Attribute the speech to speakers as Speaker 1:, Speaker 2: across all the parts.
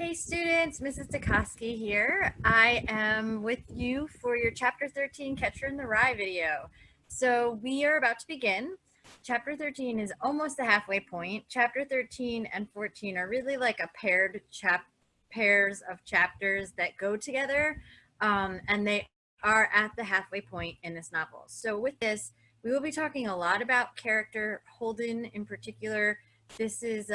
Speaker 1: Hey students, Mrs. Dukoski here. I am with you for your Chapter 13 Catcher in the Rye video. So we are about to begin. Chapter 13 is almost the halfway point. Chapter 13 and 14 are really like a pairs of chapters that go together, and they are at the halfway point in this novel. So with this, we will be talking a lot about character, Holden in particular. This is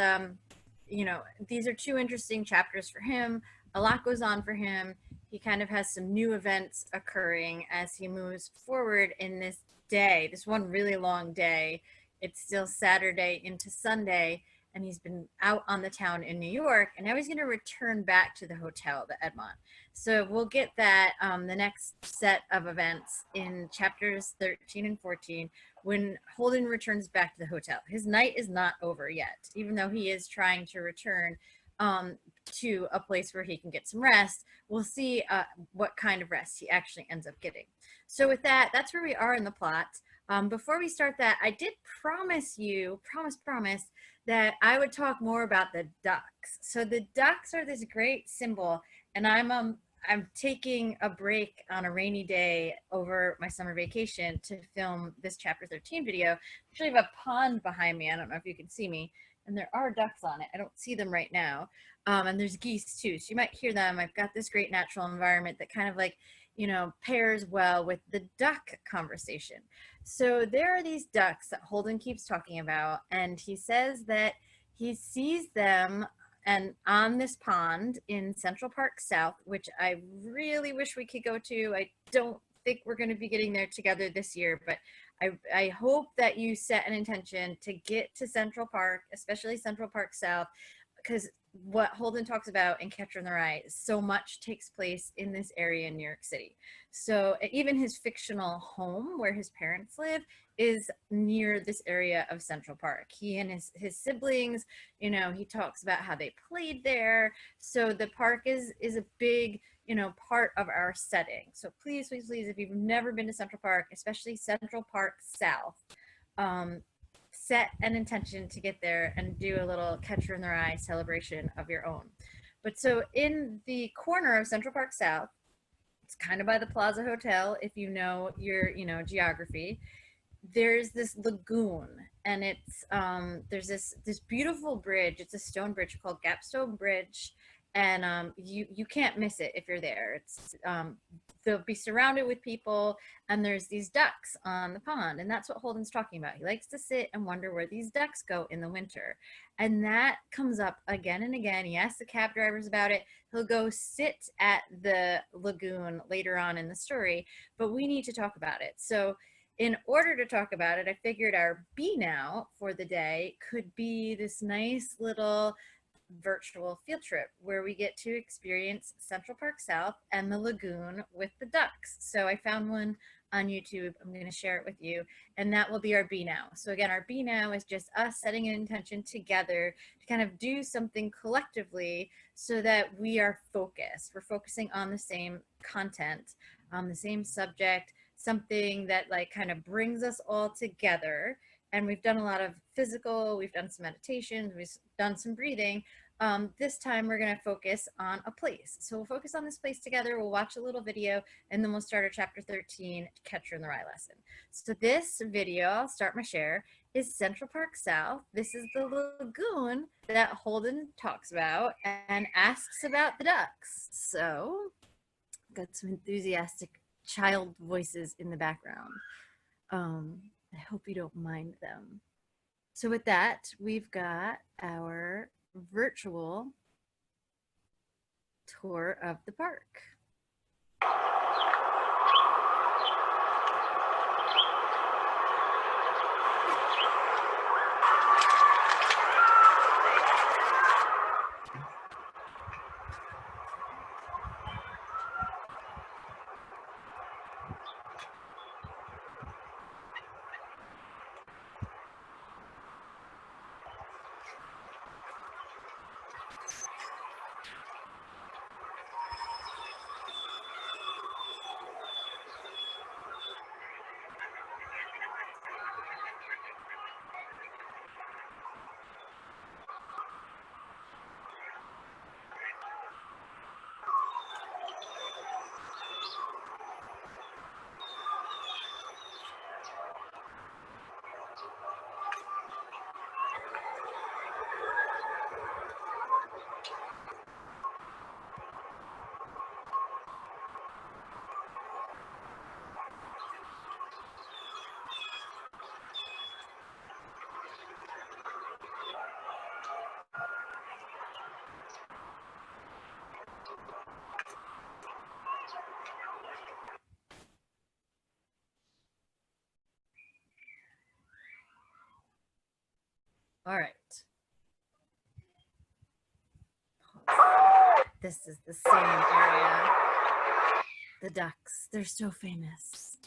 Speaker 1: these are two interesting chapters for him. A lot goes on for him. He kind of has some new events occurring as he moves forward in this day, this one really long day. It's still Saturday into Sunday, and he's been out on the town in New York, and now he's going to return back to the hotel, the Edmont. So we'll get that the next set of events in chapters 13 and 14 when Holden returns back to the hotel. His night is not over yet, even though he is trying to return to a place where he can get some rest. We'll see what kind of rest he actually ends up getting. So with that, that's where we are in the plot. Before we start that, I did promise that I would talk more about the ducks. So the ducks are this great symbol, and I'm taking a break on a rainy day over my summer vacation to film this chapter 13 video. I actually have a pond behind me. I don't know if you can see me, and there are ducks on it. I don't see them right now. And there's geese too, so you might hear them. I've got this great natural environment that kind of like, pairs well with the duck conversation. So there are these ducks that Holden keeps talking about, and he says that he sees them and on this pond in Central Park South, which I really wish we could go to. I don't think we're going to be getting there together this year, but I hope that you set an intention to get to Central Park, especially Central Park South, because what Holden talks about in Catcher in the Rye, so much takes place in this area in New York City. So even his fictional home where his parents live is near this area of Central Park. He and his siblings, he talks about how they played there. So the park is a big, part of our setting. So please, please, please, if you've never been to Central Park, especially Central Park South, set an intention to get there and do a little Catcher in the Rye celebration of your own. But so in the corner of Central Park South, it's kind of by the Plaza Hotel, if you know your, geography, there's this lagoon, and it's there's this beautiful bridge. It's a stone bridge called Gapstone Bridge, and you can't miss it if you're there. It's they'll be surrounded with people, and there's these ducks on the pond, and that's what Holden's talking about. He likes to sit and wonder where these ducks go in the winter, and that comes up again and again. He asks the cab drivers about it. He'll go sit at the lagoon later on in the story, but we need to talk about it. So in order to talk about it, I figured our be now for the day could be this nice little virtual field trip where we get to experience Central Park South and the lagoon with the ducks. So I found one on YouTube. I'm going to share it with you, and that will be our be now. So again, our be now is just us setting an intention together to kind of do something collectively so that we are focused. We're focusing on the same content, on the same subject, something that like kind of brings us all together. And we've done a lot of physical, we've done some meditations, we've done some breathing. This time we're going to focus on a place. So we'll focus on this place together. We'll watch a little video, and then we'll start our chapter 13 Catcher in the Rye lesson. So this video, I'll start my share, is Central Park South. This is the lagoon that Holden talks about and asks about the ducks. So got some enthusiastic child voices in the background. I hope you don't mind them. So with that, we've got our virtual tour of the park. All right. This is the same area. The ducks, they're so famous.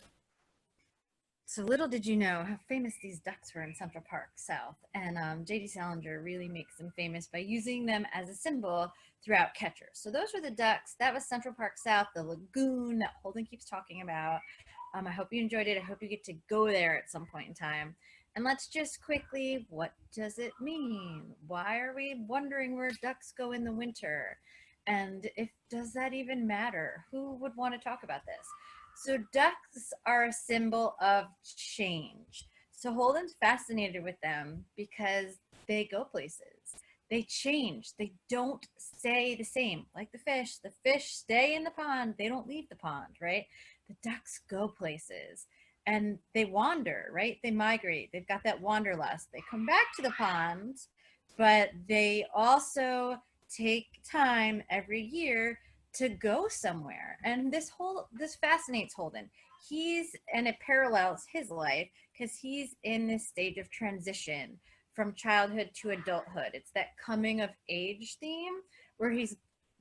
Speaker 1: So little did you know how famous these ducks were in Central Park South. And J.D. Salinger really makes them famous by using them as a symbol throughout Catcher. So those were the ducks. That was Central Park South, the lagoon that Holden keeps talking about. I hope you enjoyed it. I hope you get to go there at some point in time. And let's just quickly, what does it mean? Why are we wondering where ducks go in the winter? And does that even matter? Who would want to talk about this? So ducks are a symbol of change. So Holden's fascinated with them because they go places. They change. They don't stay the same. Like the fish stay in the pond. They don't leave the pond, right? The ducks go places and they wander, right? They migrate. They've got that wanderlust. They come back to the pond, but they also take time every year to go somewhere. And this fascinates Holden. And it parallels his life because he's in this stage of transition from childhood to adulthood. It's that coming of age theme where he's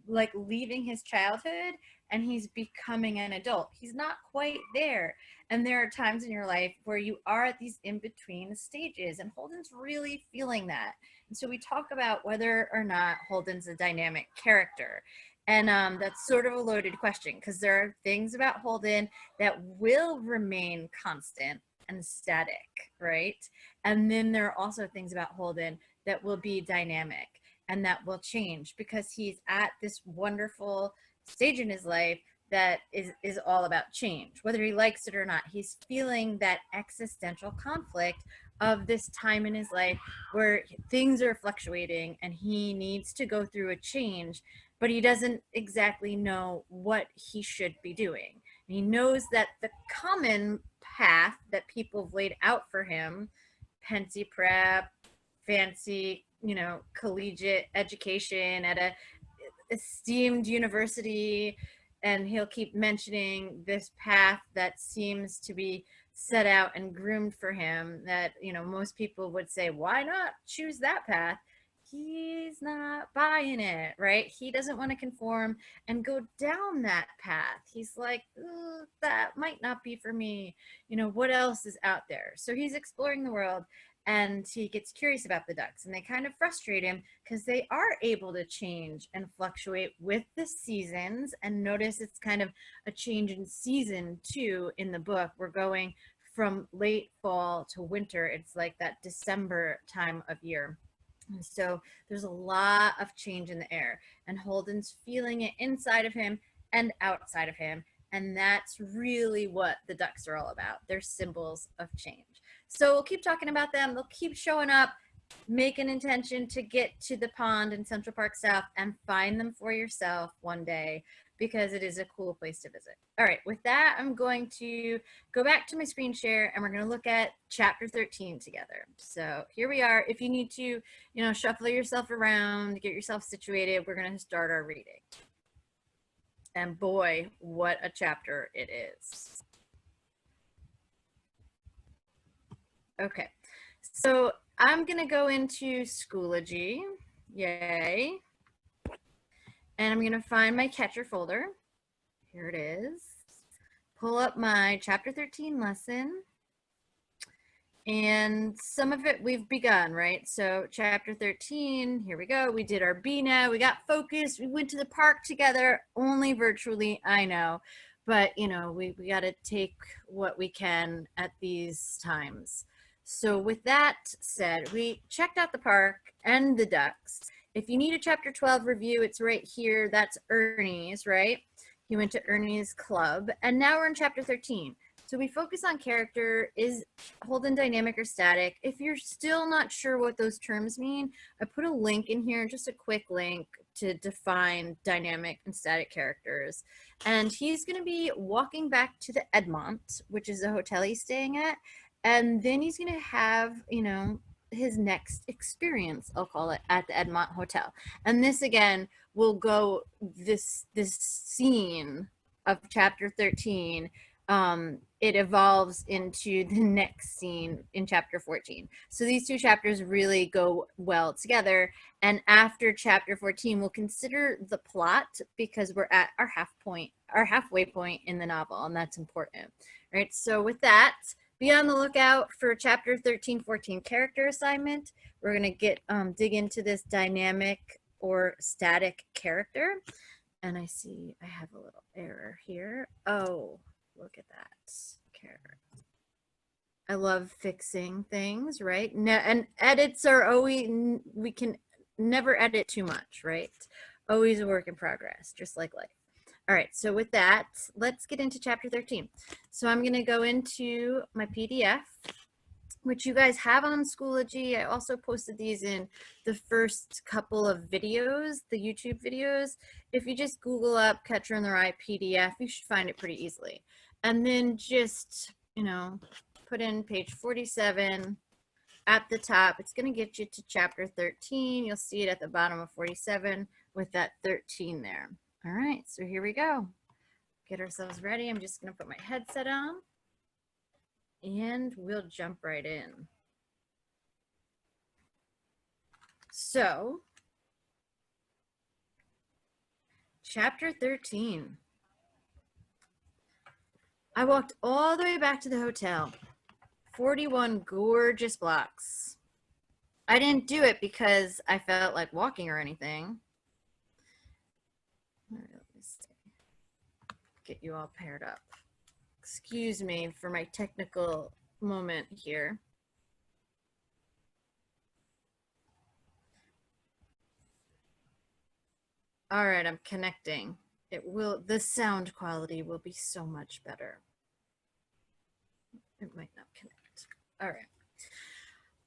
Speaker 1: like leaving his childhood and he's becoming an adult. He's not quite there. And there are times in your life where you are at these in-between stages, and Holden's really feeling that. And so we talk about whether or not Holden's a dynamic character. And that's sort of a loaded question because there are things about Holden that will remain constant and static, right? And then there are also things about Holden that will be dynamic and that will change because he's at this wonderful stage in his life that is all about change. Whether he likes it or not, he's feeling that existential conflict of this time in his life where things are fluctuating and he needs to go through a change, but he doesn't exactly know what he should be doing. And he knows that the common path that people have laid out for him, Pensy prep, fancy, collegiate education at a esteemed university, and he'll keep mentioning this path that seems to be set out and groomed for him that, most people would say, why not choose that path? He's not buying it, right? He doesn't want to conform and go down that path. He's like, that might not be for me. What else is out there? So he's exploring the world and he gets curious about the ducks, and they kind of frustrate him because they are able to change and fluctuate with the seasons. And notice it's kind of a change in season too in the book. We're going from late fall to winter. It's like that December time of year. And so there's a lot of change in the air, and Holden's feeling it inside of him and outside of him. And that's really what the ducks are all about. They're symbols of change. So we'll keep talking about them. They'll keep showing up. Make an intention to get to the pond in Central Park South and find them for yourself one day, because it is a cool place to visit. All right, with that, I'm going to go back to my screen share and we're going to look at chapter 13 together. So here we are. If you need to, shuffle yourself around, get yourself situated, we're going to start our reading. And boy, what a chapter it is. Okay, so I'm going to go into Schoology. Yay. And I'm going to find my Catcher folder. Here it is. Pull up my chapter 13 lesson. And some of it we've begun, right? So chapter 13, here we go. We did our B-Now. We got focused. We went to the park together, only virtually, I know. But, we got to take what we can at these times. So with that said, we checked out the park and the ducks. If you need a chapter 12 review, it's right here. That's Ernie's, right? He went to Ernie's club. And now we're in chapter 13. So we focus on character. Is Holden dynamic or static? If you're still not sure what those terms mean, I put a link in here, just a quick link to define dynamic and static characters. And he's going to be walking back to the Edmont, which is the hotel he's staying at. And then he's going to have, his next experience, I'll call it, at the Edmont Hotel. And this, again, will go, this scene of chapter 13 it evolves into the next scene in chapter 14. So these two chapters really go well together. And after chapter 14, we'll consider the plot because we're at our halfway point in the novel, and that's important. Right. So with that, be on the lookout for chapter 13-14 character assignment. We're going to dig into this dynamic or static character. And I see I have a little error here. Oh, look at that. I love fixing things, right? And edits are always, we can never edit too much, right? Always a work in progress, just like life. All right, so with that, let's get into chapter 13. So I'm going to go into my PDF, which you guys have on Schoology. I also posted these in the first couple of videos, the YouTube videos. If you just Google up Catcher in the Rye PDF, you should find it pretty easily. And then just, put in page 47 at the top. It's going to get you to chapter 13. You'll see it at the bottom of 47 with that 13 there. All right, so here we go. Get ourselves ready. I'm just going to put my headset on and we'll jump right in. So, chapter 13. I walked all the way back to the hotel. 41 gorgeous blocks. I didn't do it because I felt like walking or anything. Let me see. Get you all paired up. Excuse me for my technical moment here. All right, I'm connecting. The sound quality will be so much better. It might not connect. All right.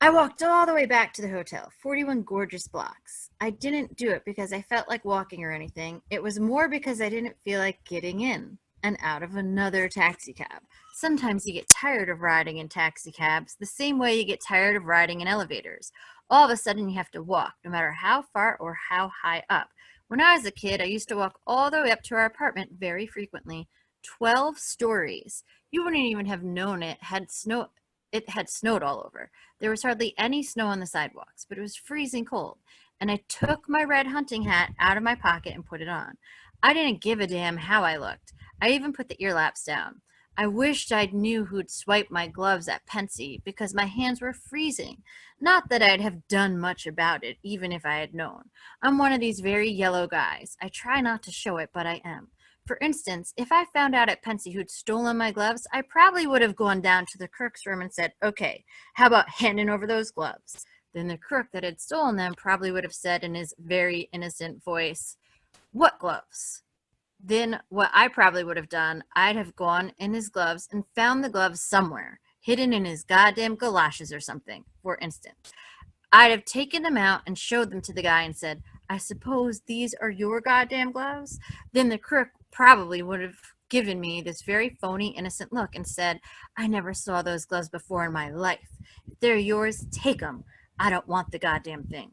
Speaker 1: I walked all the way back to the hotel, 41 gorgeous blocks. I didn't do it because I felt like walking or anything. It was more because I didn't feel like getting in and out of another taxi cab. Sometimes you get tired of riding in taxi cabs the same way you get tired of riding in elevators. All of a sudden you have to walk, no matter how far or how high up. When I was a kid, I used to walk all the way up to our apartment very frequently. 12 stories. You wouldn't even have known it had snowed all over. There was hardly any snow on the sidewalks, but it was freezing cold, and I took my red hunting hat out of my pocket and put it on. I didn't give a damn how I looked. I even put the earlaps down. I wished I knew who'd swipe my gloves at Pensy because my hands were freezing. Not that I'd have done much about it, even if I had known. I'm one of these very yellow guys. I try not to show it, but I am. For instance, if I found out at Pensy who'd stolen my gloves, I probably would have gone down to the crook's room and said, okay, how about handing over those gloves? Then the crook that had stolen them probably would have said in his very innocent voice, what gloves? Then what I probably would have done, I'd have gone in his gloves and found the gloves somewhere, hidden in his goddamn galoshes or something, for instance. I'd have taken them out and showed them to the guy and said, I suppose these are your goddamn gloves? Then the crook probably would have given me this very phony, innocent look and said, I never saw those gloves before in my life. If they're yours, take them. I don't want the goddamn things.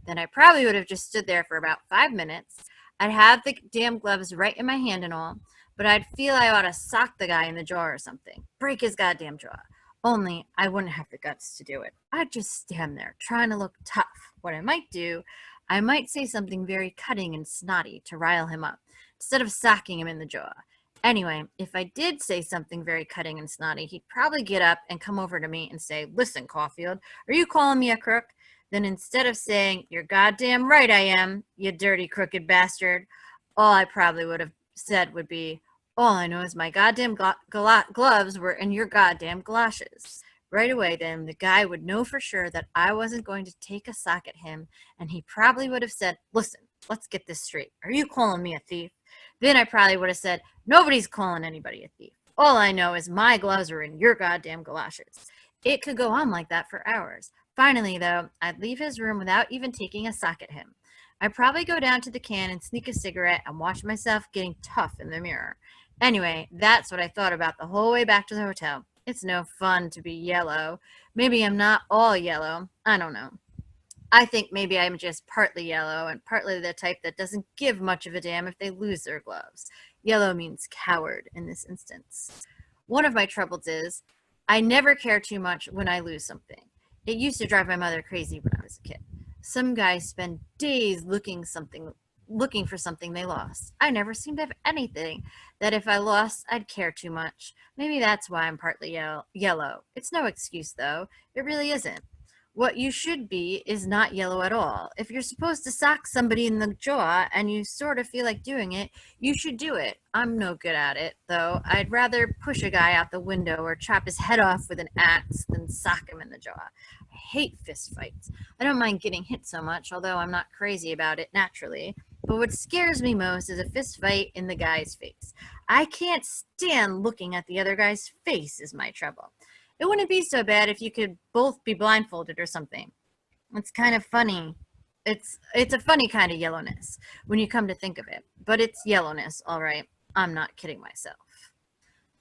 Speaker 1: Then I probably would have just stood there for about 5 minutes. I'd have the damn gloves right in my hand and all, but I'd feel I ought to sock the guy in the jaw or something. Break his goddamn jaw. Only I wouldn't have the guts to do it. I'd just stand there, trying to look tough. What I might do, I might say something very cutting and snotty to rile him up, instead of socking him in the jaw. Anyway, if I did say something very cutting and snotty, he'd probably get up and come over to me and say, listen, Caulfield, are you calling me a crook? Then instead of saying, you're goddamn right I am, you dirty crooked bastard, all I probably would have said would be, all I know is my goddamn gloves were in your goddamn galoshes. Right away, then, the guy would know for sure that I wasn't going to take a sock at him, and he probably would have said, listen, let's get this straight. Are you calling me a thief? Then I probably would have said, nobody's calling anybody a thief. All I know is my gloves are in your goddamn galoshes. It could go on like that for hours. Finally, though, I'd leave his room without even taking a sock at him. I'd probably go down to the can and sneak a cigarette and watch myself getting tough in the mirror. Anyway, that's what I thought about the whole way back to the hotel. It's no fun to be yellow. Maybe I'm not all yellow. I don't know. I think maybe I'm just partly yellow and partly the type that doesn't give much of a damn if they lose their gloves. Yellow means coward in this instance. One of my troubles is I never care too much when I lose something. It used to drive my mother crazy when I was a kid. Some guys spend days looking for something they lost. I never seem to have anything that if I lost, I'd care too much. Maybe that's why I'm partly yellow. It's no excuse though. It really isn't. What you should be is not yellow at all. If you're supposed to sock somebody in the jaw and you sort of feel like doing it, you should do it. I'm no good at it, though. I'd rather push a guy out the window or chop his head off with an axe than sock him in the jaw. I hate fist fights. I don't mind getting hit so much, although I'm not crazy about it naturally. But what scares me most is a fist fight in the guy's face. I can't stand looking at the other guy's face is my trouble. It wouldn't be so bad if you could both be blindfolded or something. It's kind of funny. It's a funny kind of yellowness when you come to think of it. But it's yellowness, all right. I'm not kidding myself.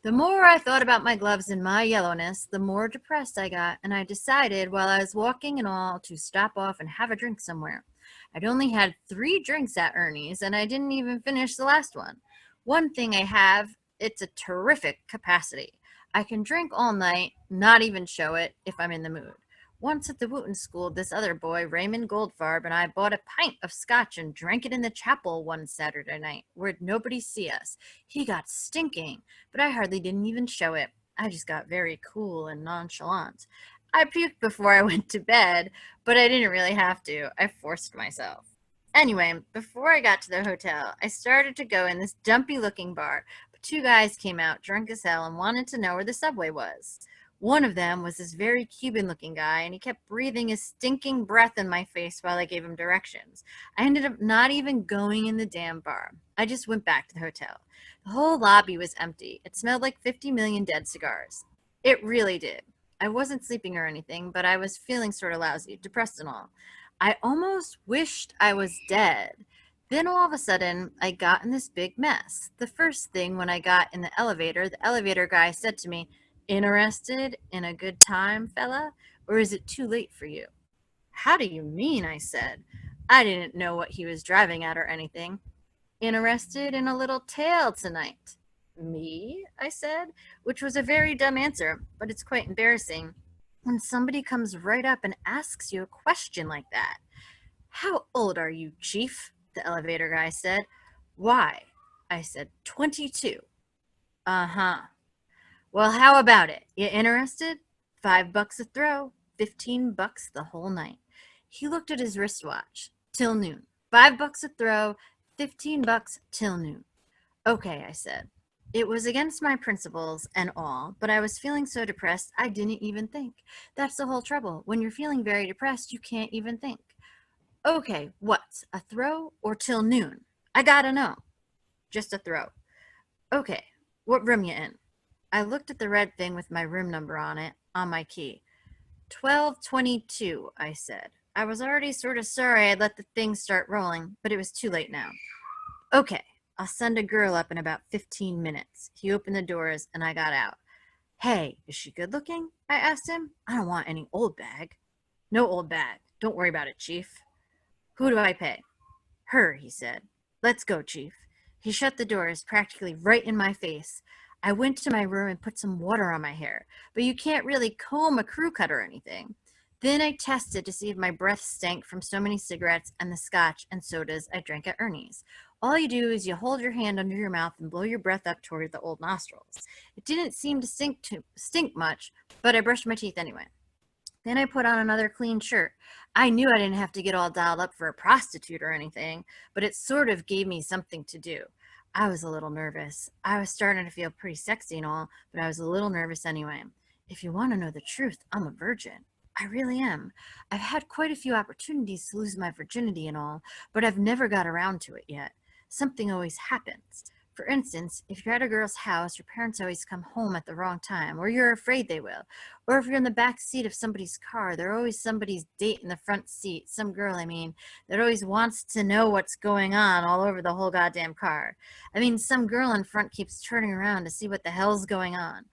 Speaker 1: The more I thought about my gloves and my yellowness, the more depressed I got, and I decided while I was walking and all to stop off and have a drink somewhere. I'd only had 3 drinks at Ernie's, and I didn't even finish the last one. One thing I have, it's a terrific capacity. I can drink all night, not even show it if I'm in the mood. Once at the Wooten School, this other boy, Raymond Goldfarb, and I bought a pint of scotch and drank it in the chapel one Saturday night, where'd nobody see us. He got stinking, but I hardly didn't even show it. I just got very cool and nonchalant. I puked before I went to bed, but I didn't really have to. I forced myself. Anyway, before I got to the hotel, I started to go in this dumpy-looking bar, but 2 guys came out drunk as hell and wanted to know where the subway was. One of them was this very Cuban-looking guy, and he kept breathing his stinking breath in my face while I gave him directions. I ended up not even going in the damn bar. I just went back to the hotel. The whole lobby was empty. It smelled like 50 million dead cigars. It really did. I wasn't sleeping or anything, but I was feeling sort of lousy, depressed and all. I almost wished I was dead. Then all of a sudden, I got in this big mess. The first thing when I got in the elevator guy said to me, "Interested in a good time, fella? Or is it too late for you?" "How do you mean?" I said. I didn't know what he was driving at or anything. "Interested in a little tale tonight." "Me?" I said, which was a very dumb answer, but it's quite embarrassing when somebody comes right up and asks you a question like that. "How old are you, Chief?" the elevator guy said. "Why?" I said, 22. "Uh-huh. Well, how about it? You interested? $5 a throw, $15 the whole night." He looked at his wristwatch. "Till noon. $5 a throw, $15 till noon." "Okay," I said. It was against my principles and all, but I was feeling so depressed I didn't even think. That's the whole trouble. When you're feeling very depressed, you can't even think. "Okay, what? A throw or till noon? I gotta know." "Just a throw." "Okay, what room you in?" I looked at the red thing with my room number on it, on my key. 1222, I said. I was already sort of sorry I'd let the thing start rolling, but it was too late now. "Okay, I'll send a girl up in about 15 minutes. He opened the doors, and I got out. "Hey, is she good looking?" I asked him. "I don't want any old bag." "No old bag. Don't worry about it, Chief." "Who do I pay?" "Her," he said. "Let's go, Chief." He shut the doors practically right in my face. I went to my room and put some water on my hair, but you can't really comb a crew cut or anything. Then I tested to see if my breath stank from so many cigarettes and the scotch and sodas I drank at Ernie's. All you do is you hold your hand under your mouth and blow your breath up toward the old nostrils. It didn't seem to stink much, but I brushed my teeth anyway. Then I put on another clean shirt. I knew I didn't have to get all dialed up for a prostitute or anything, but it sort of gave me something to do. I was a little nervous. I was starting to feel pretty sexy and all, but I was a little nervous anyway. If you want to know the truth, I'm a virgin. I really am. I've had quite a few opportunities to lose my virginity and all, but I've never got around to it yet. Something always happens. For instance, if you're at a girl's house, your parents always come home at the wrong time, or you're afraid they will. Or if you're in the back seat of somebody's car, there's always somebody's date in the front seat, some girl, I mean, that always wants to know what's going on all over the whole goddamn car. I mean, some girl in front keeps turning around to see what the hell's going on.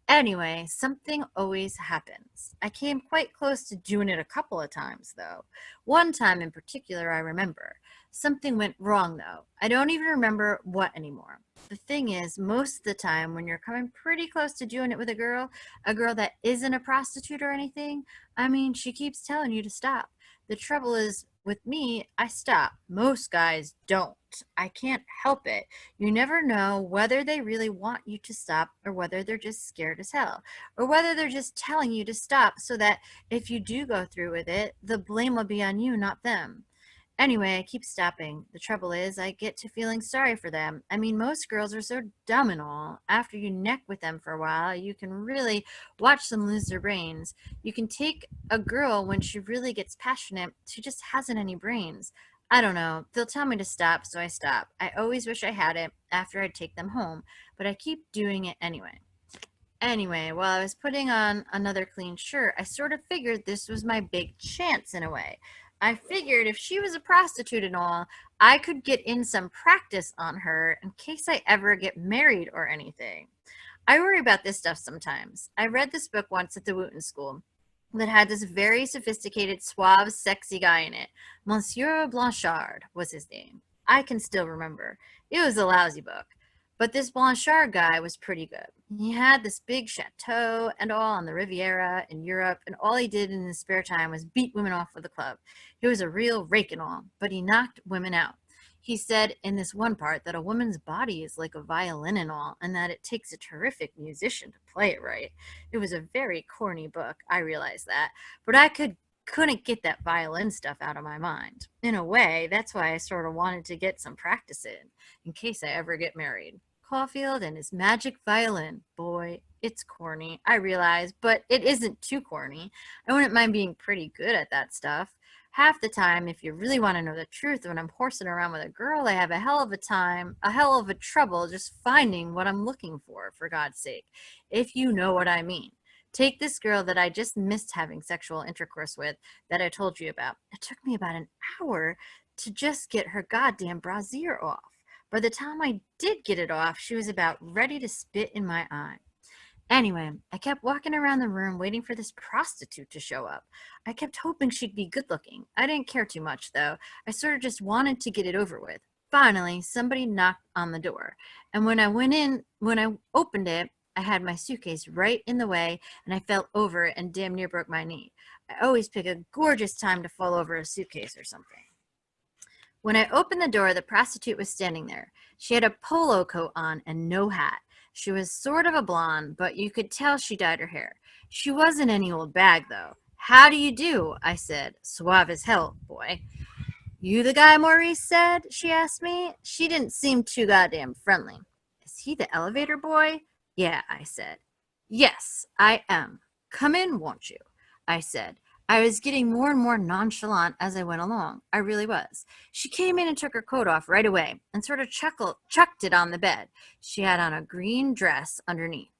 Speaker 1: Anyway, something always happens. I came quite close to doing it a couple of times, though. One time in particular I remember. Something went wrong, though. I don't even remember what anymore. The thing is, most of the time when you're coming pretty close to doing it with a girl that isn't a prostitute or anything, I mean, she keeps telling you to stop. The trouble is, with me, I stop. Most guys don't. I can't help it. You never know whether they really want you to stop or whether they're just scared as hell, or whether they're just telling you to stop so that if you do go through with it, the blame will be on you, not them. Anyway, I keep stopping. The trouble is, I get to feeling sorry for them. I mean, most girls are so dumb and all. After you neck with them for a while, you can really watch them lose their brains. You can take a girl when she really gets passionate, she just hasn't any brains. I don't know. They'll tell me to stop, so I stop. I always wish I had it after I'd take them home, but I keep doing it anyway. Anyway, while I was putting on another clean shirt, I sort of figured this was my big chance in a way. I figured if she was a prostitute and all, I could get in some practice on her in case I ever get married or anything. I worry about this stuff sometimes. I read this book once at the Wooten School that had this very sophisticated, suave, sexy guy in it. Monsieur Blanchard was his name. I can still remember. It was a lousy book. But this Blanchard guy was pretty good. He had this big chateau and all on the Riviera in Europe, and all he did in his spare time was beat women off with a club. He was a real rake and all, but he knocked women out. He said in this one part that a woman's body is like a violin and all, and that it takes a terrific musician to play it right. It was a very corny book, I realized that, but couldn't get that violin stuff out of my mind. In a way, that's why I sort of wanted to get some practice in case I ever get married. Caulfield and his magic violin. Boy, it's corny, I realize, but it isn't too corny. I wouldn't mind being pretty good at that stuff. Half the time, if you really want to know the truth, when I'm horsing around with a girl, I have a hell of a time, a hell of a trouble just finding what I'm looking for God's sake, if you know what I mean. Take this girl that I just missed having sexual intercourse with that I told you about. It took me about an hour to just get her goddamn brassiere off. By the time I did get it off, she was about ready to spit in my eye. Anyway, I kept walking around the room waiting for this prostitute to show up. I kept hoping she'd be good looking. I didn't care too much, though. I sort of just wanted to get it over with. Finally, somebody knocked on the door. And when I opened it, I had my suitcase right in the way, and I fell over it and damn near broke my knee. I always pick a gorgeous time to fall over a suitcase or something. When I opened the door, the prostitute was standing there. She had a polo coat on and no hat. She was sort of a blonde, but you could tell she dyed her hair. She wasn't any old bag, though. How do you do? I said, suave as hell, boy. You the guy Maurice said? She asked me. She didn't seem too goddamn friendly. Is he the elevator boy? Yeah, I said. Yes, I am. Come in, won't you? I said. I was getting more and more nonchalant as I went along. I really was. She came in and took her coat off right away and sort of chucked it on the bed. She had on a green dress underneath.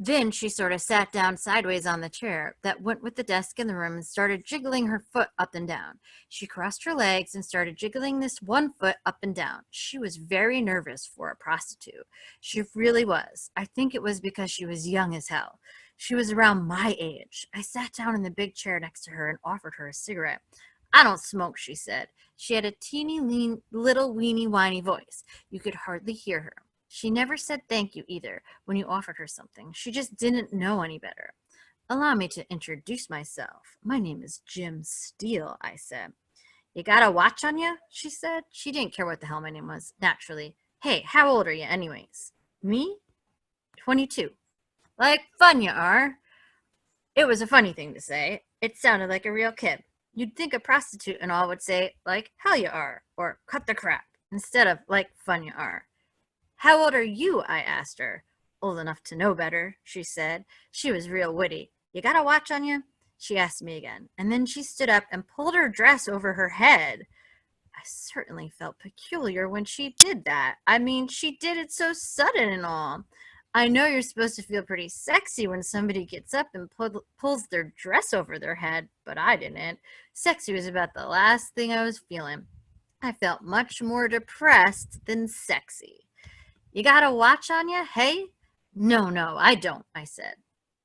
Speaker 1: Then she sort of sat down sideways on the chair that went with the desk in the room and started jiggling her foot up and down. She crossed her legs and started jiggling this one foot up and down. She was very nervous for a prostitute. She really was. I think it was because she was young as hell. She was around my age. I sat down in the big chair next to her and offered her a cigarette. I don't smoke, she said. She had a teeny little weeny whiny voice. You could hardly hear her. She never said thank you either when you offered her something. She just didn't know any better. Allow me to introduce myself. My name is Jim Steele, I said. You got a watch on you? She said. She didn't care what the hell my name was, naturally. Hey, how old are you anyways? Me? 22. Like fun you are. It was a funny thing to say. It sounded like a real kid. You'd think a prostitute and all would say, like, hell you are, or cut the crap, instead of like fun you are. How old are you? I asked her. Old enough to know better, she said. She was real witty. You got a watch on you? She asked me again, and then she stood up and pulled her dress over her head. I certainly felt peculiar when she did that. I mean, she did it so sudden and all. I know you're supposed to feel pretty sexy when somebody gets up and pulls their dress over their head, but I didn't. Sexy was about the last thing I was feeling. I felt much more depressed than sexy. You got a watch on you, hey? No, I don't, I said.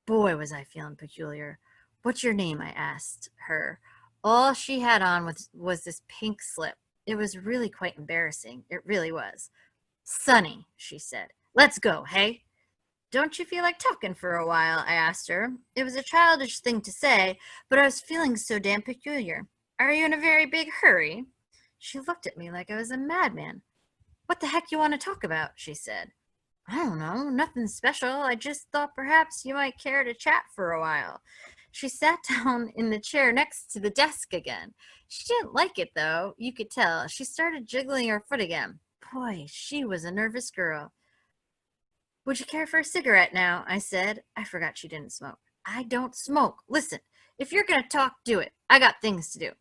Speaker 1: Boy, was I feeling peculiar. What's your name? I asked her. All she had on was this pink slip. It was really quite embarrassing. It really was. "Sonny," she said, "let's go, hey?" "Don't you feel like talking for a while?" I asked her. It was a childish thing to say, but I was feeling so damn peculiar. "Are you in a very big hurry?" She looked at me like I was a madman. "What the heck you want to talk about?" she said. "I don't know, nothing special. I just thought perhaps you might care to chat for a while." She sat down in the chair next to the desk again. She didn't like it, though. You could tell. She started jiggling her foot again. Boy, she was a nervous girl. "Would you care for a cigarette now?" I said. I forgot she didn't smoke. "I don't smoke. Listen, if you're going to talk, do it. I got things to do."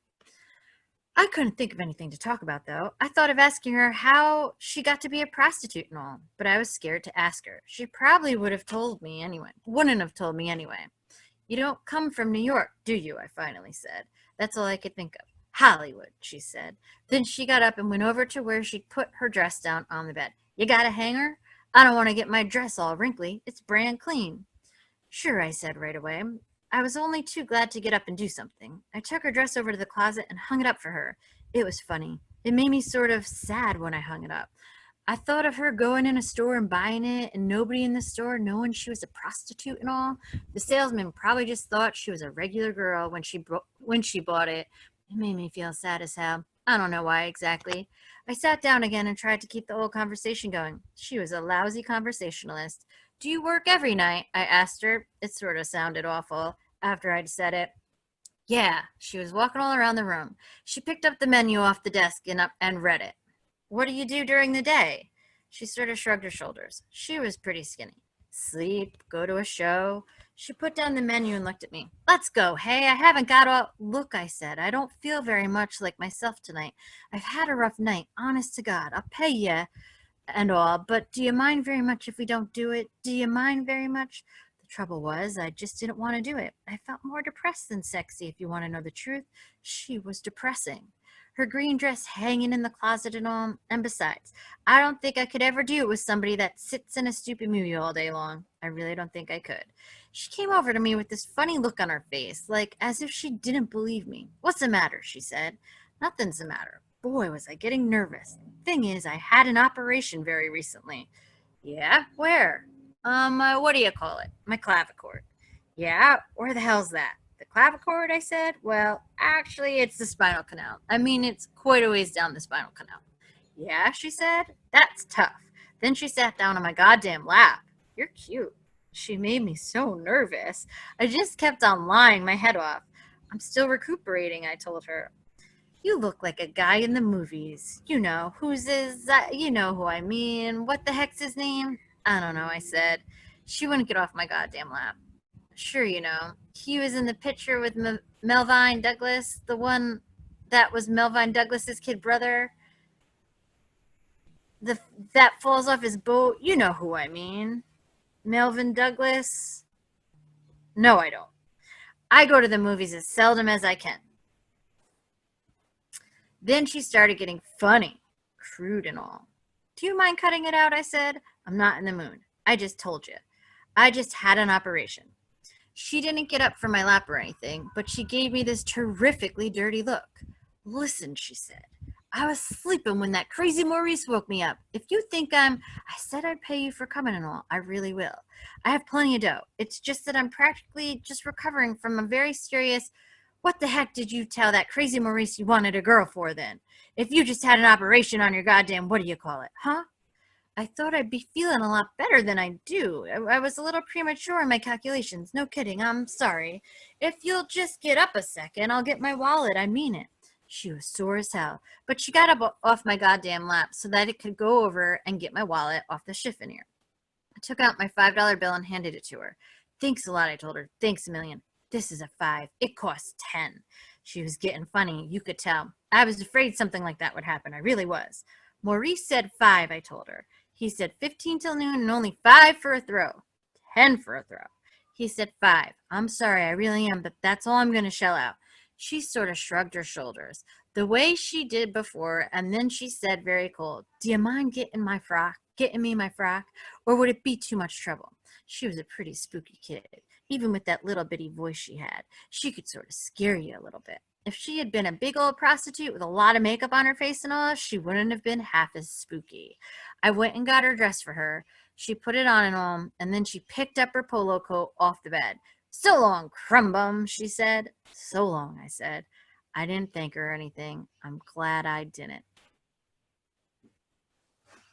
Speaker 1: I couldn't think of anything to talk about, though. I thought of asking her how she got to be a prostitute and all, but I was scared to ask her. She probably would have told me anyway. Wouldn't have told me anyway. "You don't come from New York, do you?" I finally said. That's all I could think of. "Hollywood," she said. Then she got up and went over to where she'd put her dress down on the bed. "You got a hanger? I don't want to get my dress all wrinkly. It's brand clean." "Sure," I said right away. I was only too glad to get up and do something. I took her dress over to the closet and hung it up for her. It was funny. It made me sort of sad when I hung it up. I thought of her going in a store and buying it, and nobody in the store knowing she was a prostitute and all. The salesman probably just thought she was a regular girl when she bought it. It made me feel sad as hell. I don't know why exactly. I sat down again and tried to keep the old conversation going. She was a lousy conversationalist. "Do you work every night?" I asked her. It sort of sounded awful after I'd said it. "Yeah." She was walking all around the room. She picked up the menu off the desk and read it. "What do you do during the day?" She sort of shrugged her shoulders. She was pretty skinny. "Sleep, go to a show." She put down the menu and looked at me. "Let's go, hey? I haven't got all—" "Look," I said, "I don't feel very much like myself tonight. I've had a rough night, honest to God. I'll pay you and all, but do you mind very much if we don't do it? Do you mind very much?" The trouble was, I just didn't want to do it. I felt more depressed than sexy, if you want to know the truth. She was depressing. Her green dress hanging in the closet and all, and besides, I don't think I could ever do it with somebody that sits in a stupid movie all day long. I really don't think I could. She came over to me with this funny look on her face, like as if she didn't believe me. "What's the matter?" she said. "Nothing's the matter." Boy, was I getting nervous. Thing is, I had an operation very recently. "Yeah? Where?" What do you call it?" "My clavichord." "Yeah? Where the hell's that?" "The clavichord," I said. "Well, actually, it's the spinal canal. I mean, it's quite a ways down the spinal canal." "Yeah?" she said. "That's tough." Then she sat down on my goddamn lap. "You're cute." She made me so nervous. I just kept on lying my head off. "I'm still recuperating," I told her. "You look like a guy in the movies. You know, you know who I mean. What the heck's his name?" "I don't know," I said. She wouldn't get off my goddamn lap. "Sure, you know. He was in the picture with Melvine Douglas, the one that was Melvine Douglas's kid brother. The that falls off his boat. You know who I mean. Melvin Douglas." "No, I don't. I go to the movies as seldom as I can." Then she started getting funny, crude and all. "Do you mind cutting it out?" I said. "I'm not in the mood. I just told you. I just had an operation." She didn't get up from my lap or anything, but she gave me this terrifically dirty look. "Listen," she said. "I was sleeping when that crazy Maurice woke me up. If you think I said I'd pay you for coming and all. I really will. I have plenty of dough. It's just that I'm practically just recovering from a very serious— What the heck did you tell that crazy Maurice you wanted a girl for then? If you just had an operation on your goddamn what do you call it, huh?" I thought I'd be feeling a lot better than I do. I was a little premature in my calculations. No kidding. I'm sorry. If you'll just get up a second, I'll get my wallet. I mean it. She was sore as hell, but she got up off my goddamn lap so that it could go over and get my wallet off the chiffonier. I took out my $5 bill and handed it to her. "Thanks a lot," I told her. "Thanks a million. This is a 5. It costs 10. She was getting funny. You could tell. I was afraid something like that would happen. I really was. "Maurice said 5, I told her. "He said 15 till noon and only 5 for a throw. 10 for a throw. He said 5. I'm sorry, I really am, but that's all I'm going to shell out." She sort of shrugged her shoulders, the way she did before, and then she said very cold, "Do you mind getting me my frock, or would it be too much trouble?" She was a pretty spooky kid. Even with that little bitty voice she had, she could sort of scare you a little bit. If she had been a big old prostitute with a lot of makeup on her face and all, she wouldn't have been half as spooky. I went and got her dressed for her. She put it on and all, and then she picked up her polo coat off the bed. So long, Crumbum, she said. So long, I said. I didn't thank her or anything. I'm glad I didn't.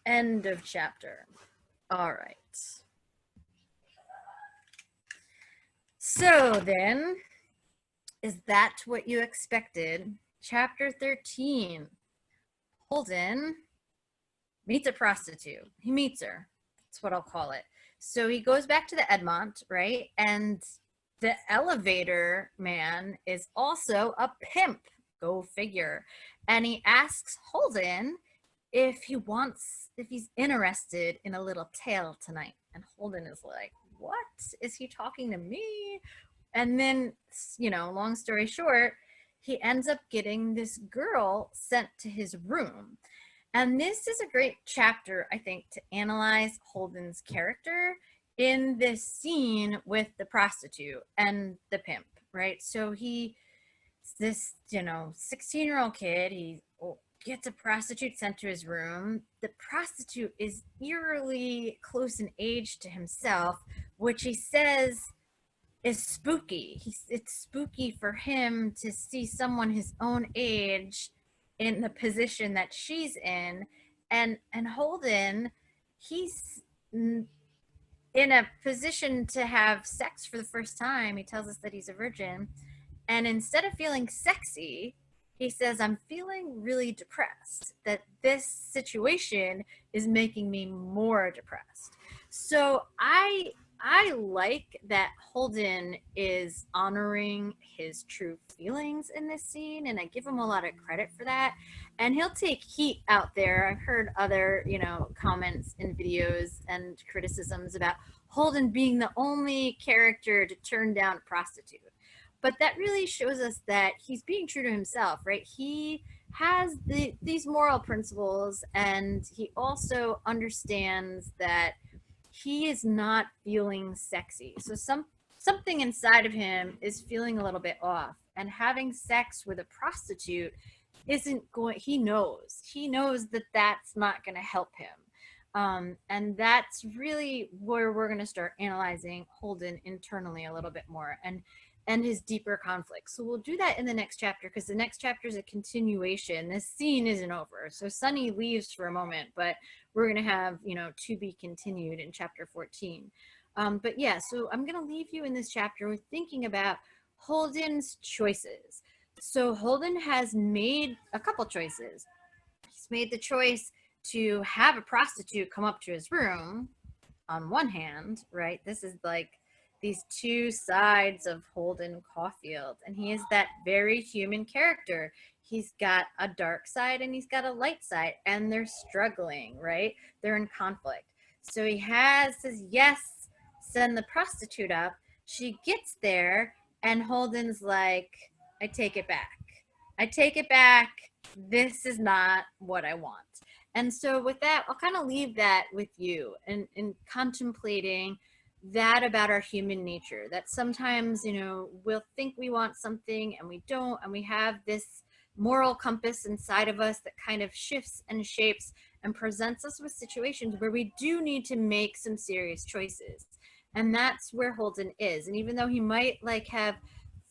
Speaker 1: End of chapter. All right. So then, is that what you expected? Chapter 13. Holden meets a prostitute. He meets her. That's what I'll call it. So he goes back to the Edmont, right? And the elevator man is also a pimp. Go figure. And he asks Holden if he's interested in a little tale tonight. And Holden is like, what? Is he talking to me? And then, long story short, he ends up getting this girl sent to his room. And this is a great chapter, I think, to analyze Holden's character in this scene with the prostitute and the pimp, right? So this 16-year-old kid, he gets a prostitute sent to his room. The prostitute is eerily close in age to himself, which he says is spooky. It's spooky for him to see someone his own age in the position that she's in, and Holden, he's in a position to have sex for the first time. He tells us that he's a virgin, and instead of feeling sexy, he says, I'm feeling really depressed, that this situation is making me more depressed. So I like that Holden is honoring his true feelings in this scene, and I give him a lot of credit for that. And he'll take heat out there. I've heard other, comments in videos and criticisms about Holden being the only character to turn down a prostitute. But that really shows us that he's being true to himself, right? He has these moral principles, and he also understands that he is not feeling sexy. So something inside of him is feeling a little bit off. And having sex with a prostitute he knows that that's not going to help him. And that's really where we're going to start analyzing Holden internally a little bit more, and his deeper conflicts. So we'll do that in the next chapter, because the next chapter is a continuation. This scene isn't over. So Sunny leaves for a moment, but we're going to have, to be continued in chapter 14. But yeah, so I'm going to leave you in this chapter with thinking about Holden's choices. So Holden has made a couple choices. He's made the choice to have a prostitute come up to his room on one hand, right? This is like these two sides of Holden Caulfield, and he is that very human character. He's got a dark side and he's got a light side, and they're struggling, right? They're in conflict. So he says, yes, send the prostitute up. She gets there, and Holden's like, I take it back. I take it back. This is not what I want. And so with that, I'll kind of leave that with you, and contemplating that about our human nature, that sometimes, we'll think we want something and we don't, and we have this moral compass inside of us that kind of shifts and shapes and presents us with situations where we do need to make some serious choices. And that's where Holden is. And even though he might have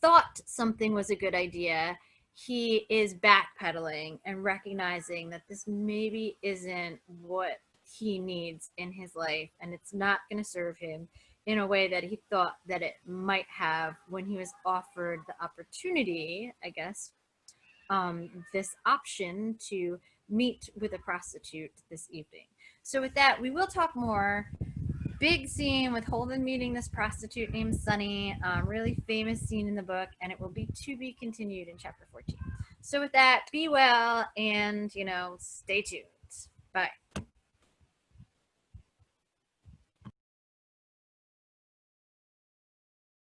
Speaker 1: thought something was a good idea, he is backpedaling and recognizing that this maybe isn't what he needs in his life, and it's not going to serve him in a way that he thought that it might have when he was offered the opportunity, I guess, this option to meet with a prostitute this evening. So with that, we will talk more. Big scene with Holden meeting this prostitute named Sunny, really famous scene in the book, and it will be to be continued in chapter 14. So with that, be well, and stay tuned. Bye.